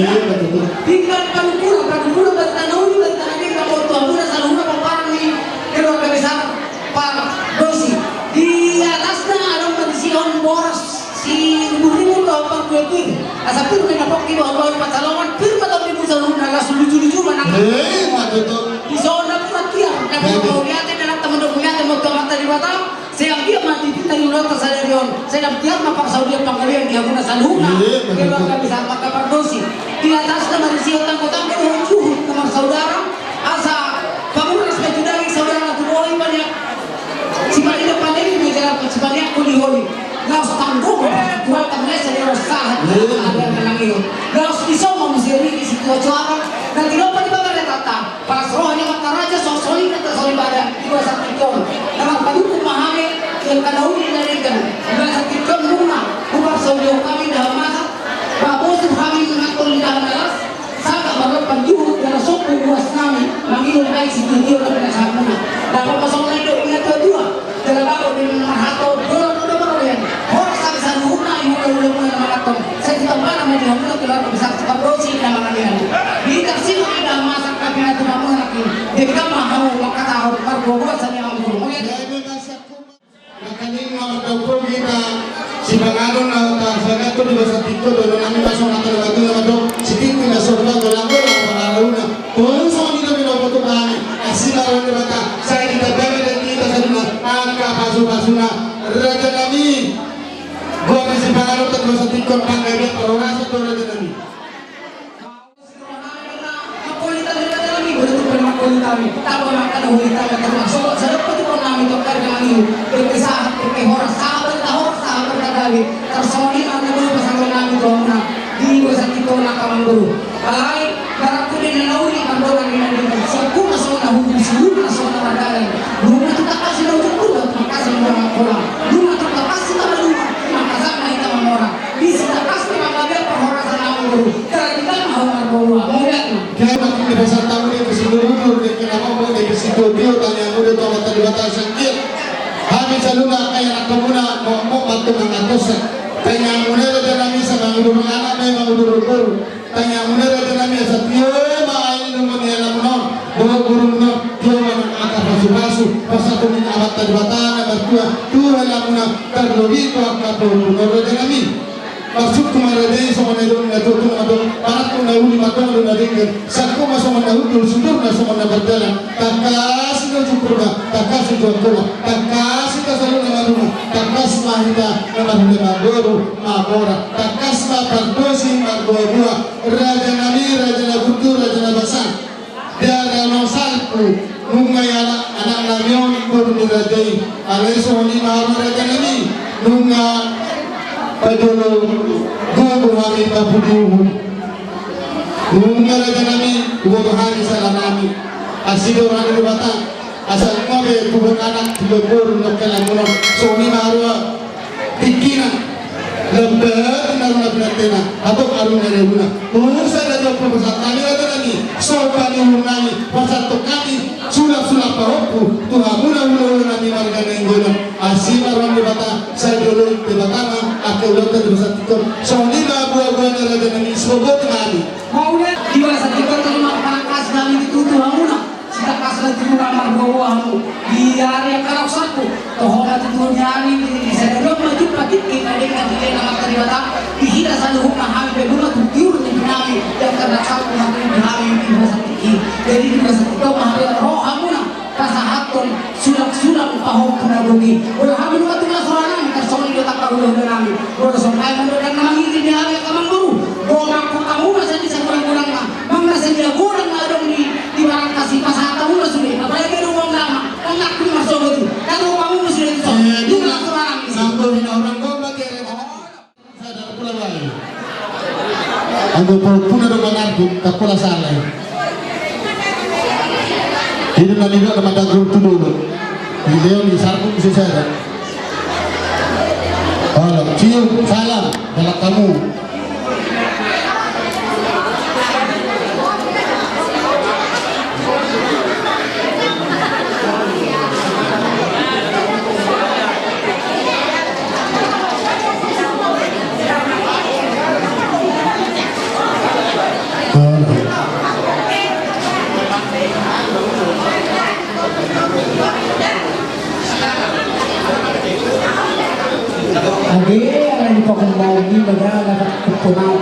betul. Tinggal panukura dan tanahuni dan tanahnya kamu tuh muna saluna paparang ni keluarga besar Pak Dosi. Di atasnya ada pensiun boros si Burimu atau Pak Kuekin. Asal pun kena pakai bawa pacalongan firma tapi bisa luna lah lucu-lucu mana. Betul. Di zona perhatian kami mau lihat dan teman-teman lihat mau mata di Batam. Saya dia mati kita di luar saya Rion. Saya biar mapak Saudi pangkalian dia guna saluna. Keluarga besar Pak Dosi. Di atas nama siotang kota menuju kamar saudara asa kamu harus dari saudara tu boleh banyak sibali depan ini bicara sibali aku liholi nggak usah tanggung buat kamu saya rasa ada yang menangis nggak usah disomong sendiri di situ acara dan tidak apa di bawah tata pas rohnya mata raja sosoli kata soli badan dua satu ton nama paduku mahame yang kadauni dari kan dua satu ton rumah bukan saudara kami dah masak Pak Bos kami mengatur di dalam alas sangat banget penjuh dan sopu buas nami manggil baik si tujuh dan sama dan apa pasal itu ingat dua dalam aku dengan mahato dua baru ya orang sampai sana huna yang udah maraton saya kita mana mau dihamil keluar besar Pak Bos ini nama kalian di kasih ada masak kami itu kamu lagi jadi kamu mau maka tahu Pak Bos saya yang mau Makanin mga kita si Bangaron na sagat ko di ba sa TikTok doon namin masuk na talaga doon si TikTok na sobrang walang pangaraw na kung saan nila pinaputukan asinaron na bata sa kita bebe na kita sa dunas magkapaso-paso na raja kami buat si Bangaron tatlo sa TikTok panggabi pero nasa to raja kami kami tahu makan huli tahu termasuk sedapat itu kami dokter kami berkisah berkehor sahabat kali tersoni mana dulu pasang kami dona di bahasa kita nak kawan dulu alai barakku di nauri kandoran ini dengan suku masuk na hukum suku masuk na radalan rumah tu tak kasih dulu pun makasih orang orang rumah tu tak kasih tak rumah makasih na kita orang bisa tak kasih makanya perhoras nama dulu kalau kita mau bawa melihat kaya makin di pasar tahu ni keseluruh kenapa mau di situ dia tanya muda tu mata dua tahun sakit kami saluna kaya nakamuna mau bantu mengatos tanya muna raja nami sa mangudur anak may mangudur tanya muna raja nami sa tiyo maayin ng mga alamunon mga guru mo tiyo makakapasu-pasu pasato ni awat tadibatan na bertua tuwa alamuna karlogito ang kapulungan raja nami masuk kumarade sama nedon na tutu na do parat ko na uli matong na dingin sakko masama na utul sundur na sama na berjalan takas na cukura takas na cukura takas na salo na maruma takas mahita na maruma magoro magora takas na pardosi magorua raja nami raja na budu raja na basan dia no salpu nungayala anak namion kur ni rajai aleso ni maru raja nami nunga Padahal guru kami tapuduhun, raja kami guru hari salah kami, asal orang di Batam, asal kami kubur anak kubur nak kelamunan, soni marwa, pikiran, lebat naruh tena, atau arun dari guna, musa dari perusahaan kami ada kami, sopan kami, pasal kami sulap pahoku, Tuhan mula kami warga nengguna, asal orang di Batam, saya dulu di Batam. Aku udah terus itu, soalnya buah-buah raja nami sebut kami. Mau lihat di masa kita terima pangkas kami ditutup hamuna, kita kasih itu kamar buah-buahmu. Di area kalau satu, toh ada tuh nyari di sana belum maju lagi kita dengan dia nama terima dihina selalu kami berdua tujuh di kami dan karena satu kami di masa ini. Jadi di masa kita mahal roh hamuna, kasahatun sulap tahun kenadogi. Udah hamil waktu masalah soalnya dia tak tahu dengan kami. Kalau sampai menurut kami ini dia ada kaman guru. Kalau kamu masih bisa kurang-kurang mah, mana saja kurang ada di barang kasih pasar kamu masih. Apalagi ada uang lama, enak pun masuk itu. Kalau kamu masih itu, juga kurang. Sampai orang kau bagi saya dah pulang lagi. Aku pun ada menargut, tak pula salah. Ini nanti juga ada grup tu dulu. Dia ni sarung bisa saya. Cium salam dalam kamu. negara dapat kepunaan